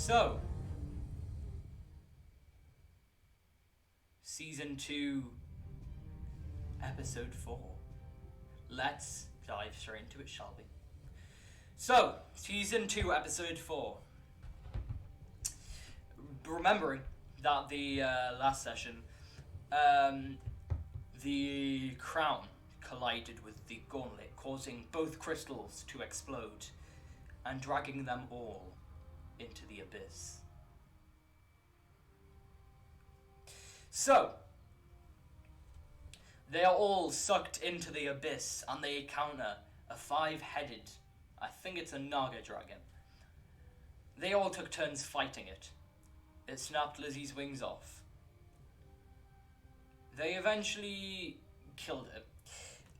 So, Season 2, Episode 4. Let's dive straight into it, shall we? So, Season 2, Episode 4. Remembering that the last session, the crown collided with the gauntlet, causing both crystals to explode and dragging them all into the abyss. So, they are all sucked into the abyss and they encounter a 5-headed, I think it's a naga dragon. They all took turns fighting it. It snapped Lizzie's wings off. They eventually killed it.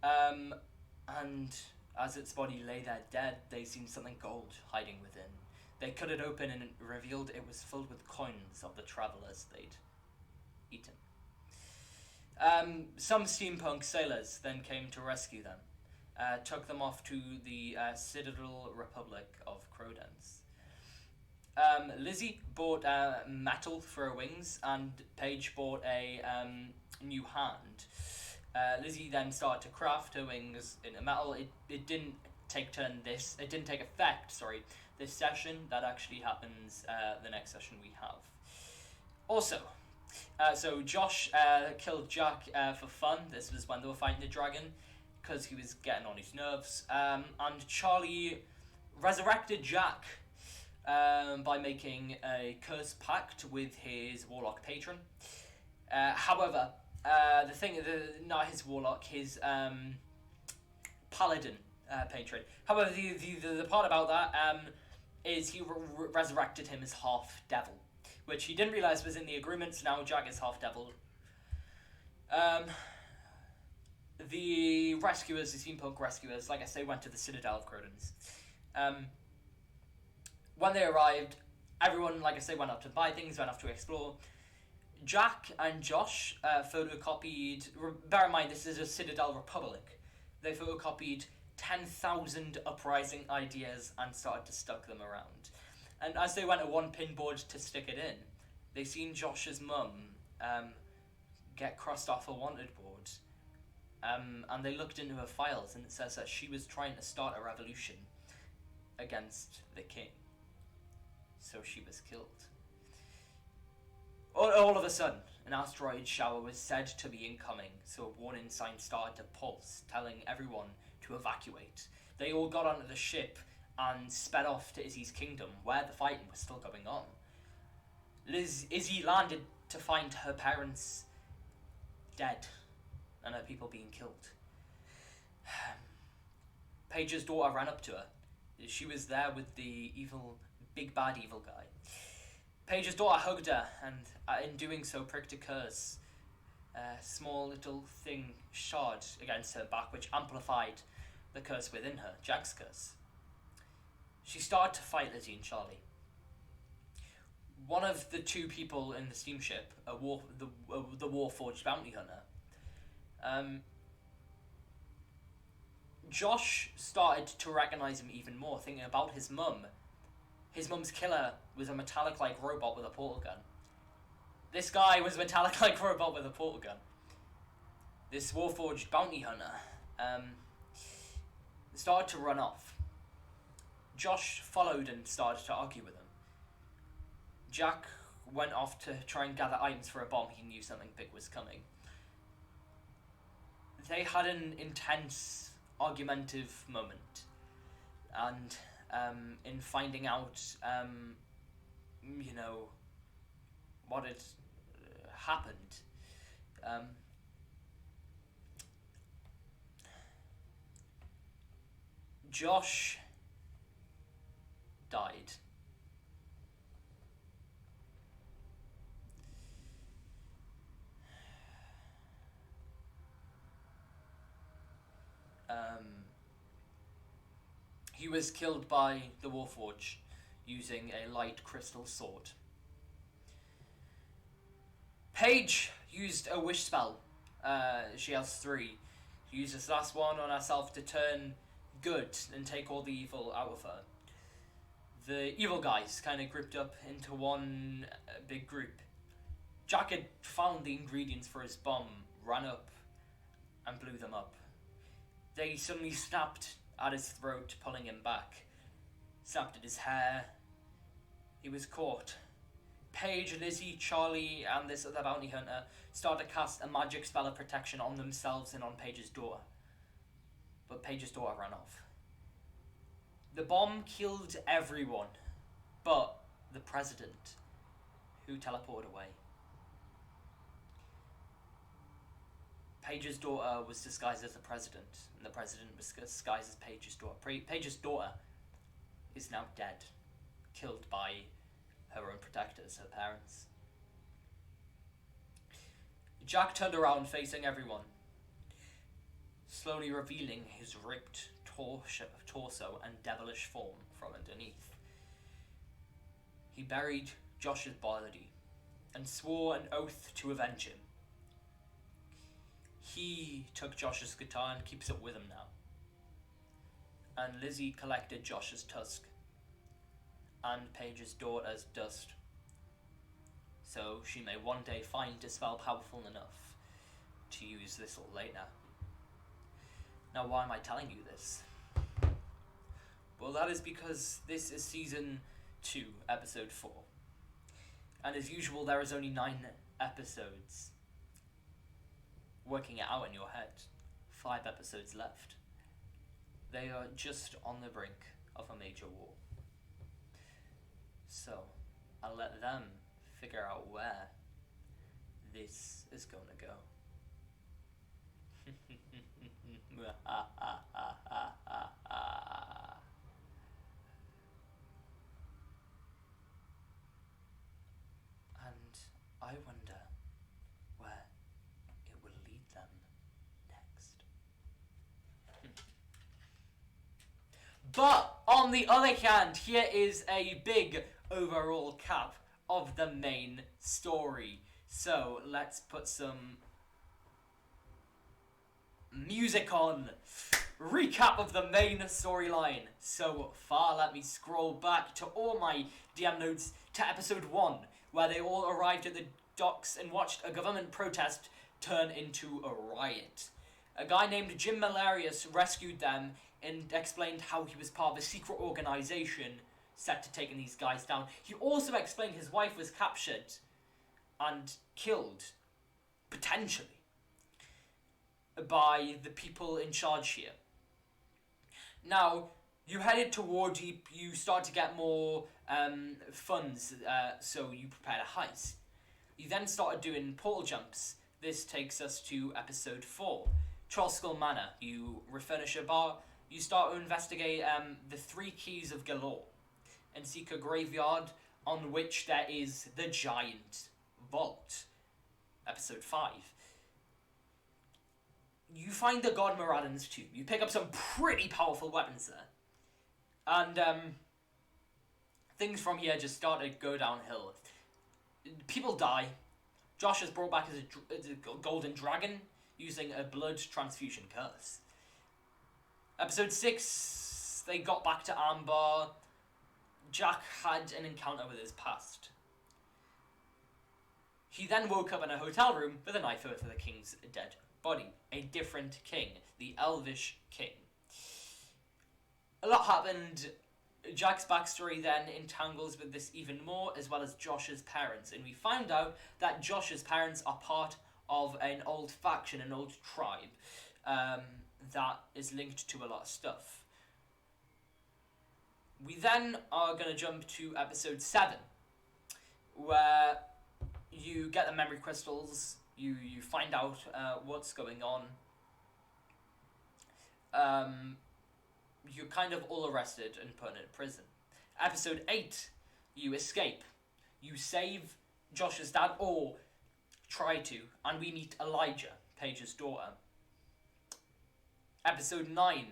And as its body lay there dead, they seen something gold hiding within. They cut it open and it revealed it was filled with coins of the travelers they'd eaten. Some steampunk sailors then came to rescue them, took them off to the Citadel Republic of Crodens. Lizzie bought metal for her wings, and Paige bought a new hand. Lizzie then started to craft her wings into metal. It didn't take effect this session. That actually happens the next session we have. Also, so Josh killed Jack for fun. This was when they were fighting the dragon, because he was getting on his nerves. And Charlie resurrected Jack by making a curse pact with his warlock patron. However, not his warlock, his paladin patron. However, the part about that is he resurrected him as half devil, which he didn't realise was in the agreement, so now Jack is half devil. The rescuers, the steampunk rescuers, like I say, went to the Citadel of Crodens. When they arrived, everyone, like I say, went up to buy things, went off to explore. Jack and Josh photocopied, bear in mind this is a Citadel Republic, they photocopied 10,000 uprising ideas and started to stuck them around. And as they went to one pinboard to stick it in, they seen Josh's mum get crossed off a wanted board. And they looked into her files, and it says that she was trying to start a revolution against the king. So she was killed. All of a sudden, an asteroid shower was said to be incoming, so a warning sign started to pulse, telling everyone to evacuate. They all got onto the ship and sped off to Izzy's kingdom, where the fighting was still going on. Izzy landed to find her parents dead and her people being killed. Paige's daughter ran up to her. She was there with the big bad evil guy. Paige's daughter hugged her, and in doing so pricked a curse. A small little thing shard against her back, which amplified the curse within her, Jack's curse. She started to fight Lizzie and Charlie. One of the two people in the steamship, the Warforged bounty hunter, Josh started to recognise him even more, thinking about his mum. His mum's killer was a metallic-like robot with a portal gun. This guy was a metallic-like robot with a portal gun. This Warforged bounty hunter started to run off. Josh followed and started to argue with him. Jack went off to try and gather items for a bomb. He knew something big was coming. They had an intense, argumentative moment. And in finding out, what had happened, Josh died. He was killed by the Warforged using a light crystal sword. Paige used a wish spell. She has 3. She used this last one on herself to turn good and take all the evil out of her. the evil guys kind of grouped up into one big group. Jack had found the ingredients for his bomb, ran up, and blew them up. They suddenly snapped at his throat, pulling him back. Snapped at his hair. He was caught. Paige, Izzy, Charlie, and this other bounty hunter started to cast a magic spell of protection on themselves and on Paige's daughter. But Paige's daughter ran off. The bomb killed everyone, but the president, who teleported away. Paige's daughter was disguised as the president, and the president was disguised as Paige's daughter. Paige's daughter is now dead, killed by her own protectors, her parents. Jack turned around facing everyone, slowly revealing his ripped torso and devilish form from underneath. He buried Josh's body and swore an oath to avenge him. He took Josh's guitar and keeps it with him now. And Lizzie collected Josh's tusk and Paige's daughter's dust, so she may one day find a spell powerful enough to use this all later. Now, why am I telling you this? Well, that is because this is season 2, episode 4. And as usual, there is only 9 episodes. Working it out in your head, 5 episodes left. They are just on the brink of a major war. So, I'll let them figure out where this is going to go. And I wonder where it will lead them next. But on the other hand, here is a big overall cap of the main story. So let's put some music on. Recap of the main storyline so far. Let me scroll back to all my DM notes to episode 1, where they all arrived at the docks and watched a government protest turn into a riot. A guy named Jim Malarius rescued them and explained how he was part of a secret organization set to taking these guys down. He also explained his wife was captured and killed, potentially, by the people in charge here. Now, you headed toward, you start to get more funds, so you prepared a heist. You then started doing portal jumps. This takes us to episode 4, Trollskull Manor. You refurnish a bar, you start to investigate the 3 keys of Galore, and seek a graveyard on which there is the giant vault. Episode 5. You find the God Moradin's tomb. You pick up some pretty powerful weapons there. And things from here just start to go downhill. People die. Josh is brought back as a golden dragon using a blood transfusion curse. Episode 6, they got back to Amber. Jack had an encounter with his past. He then woke up in a hotel room with a knife over the king's dead body. A different king, the Elvish king. A lot happened. Jack's backstory then entangles with this even more, as well as Josh's parents. And we find out that Josh's parents are part of an old faction, an old tribe, that is linked to a lot of stuff. We then are going to jump to episode 7, where you get the memory crystals, you find out what's going on. You're kind of all arrested and put in prison. Episode 8, you escape. You save Josh's dad, or try to, and we meet Elijah, Paige's daughter. Episode 9,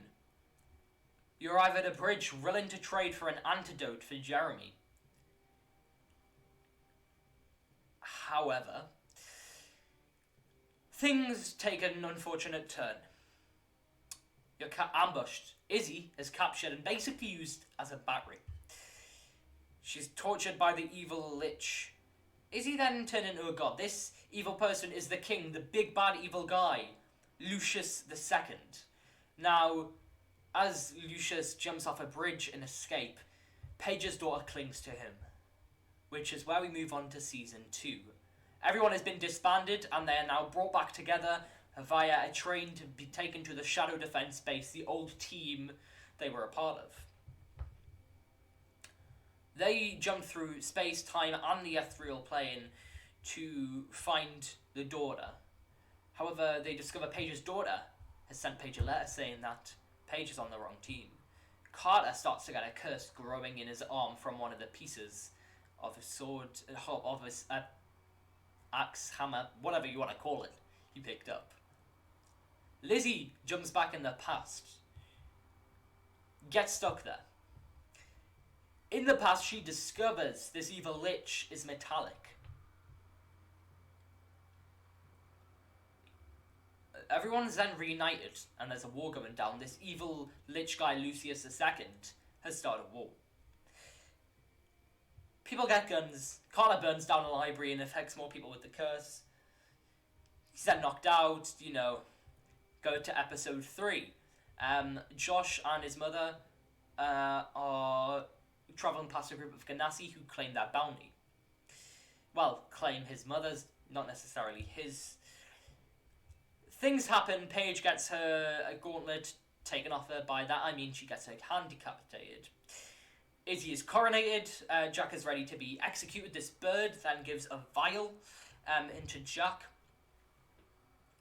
you arrive at a bridge willing to trade for an antidote for Jeremy. However, things take an unfortunate turn. You're ambushed. Izzy is captured and basically used as a battery. She's tortured by the evil lich. Izzy then turned into a god. This evil person is the king, the big bad evil guy, Lucius II. Now, as Lucius jumps off a bridge and escape, Paige's daughter clings to him, which is where we move on to Season 2. Everyone has been disbanded and they are now brought back together via a train to be taken to the Shadow Defense base, the old team they were a part of. They jump through space, time, and the ethereal plane to find the daughter. However, they discover Paige's daughter has sent Paige a letter saying that Paige is on the wrong team. Carter starts to get a curse growing in his arm from one of the pieces of his sword, of his axe, hammer, whatever you want to call it, he picked up. Lizzie jumps back in the past, gets stuck there. In the past, she discovers this evil lich is metallic. Everyone's then reunited, and there's a war going down. This evil lich guy, Lucius II, has started a war. People get guns. Carter burns down a library and affects more people with the curse. He's then knocked out, Go to episode 3. Josh and his mother are travelling past a group of Ganassi who claim their bounty. Well, claim his mother's, not necessarily his. Things happen. Paige gets her a gauntlet taken off her. By that I mean she gets her hand decapitated. Izzy is coronated. Jack is ready to be executed. This bird then gives a vial into Jack,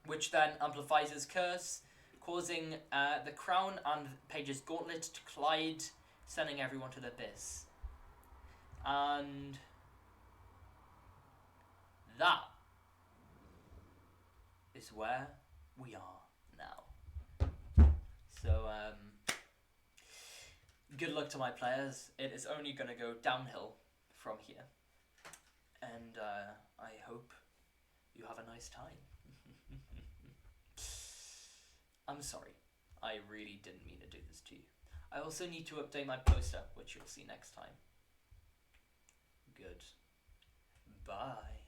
which then amplifies his curse, causing the crown and Paige's gauntlet to collide, sending everyone to the abyss. And that is where we are now. So, good luck to my players. It is only going to go downhill from here. And I hope you have a nice time. I'm sorry. I really didn't mean to do this to you. I also need to update my poster, which you'll see next time. Good. Bye.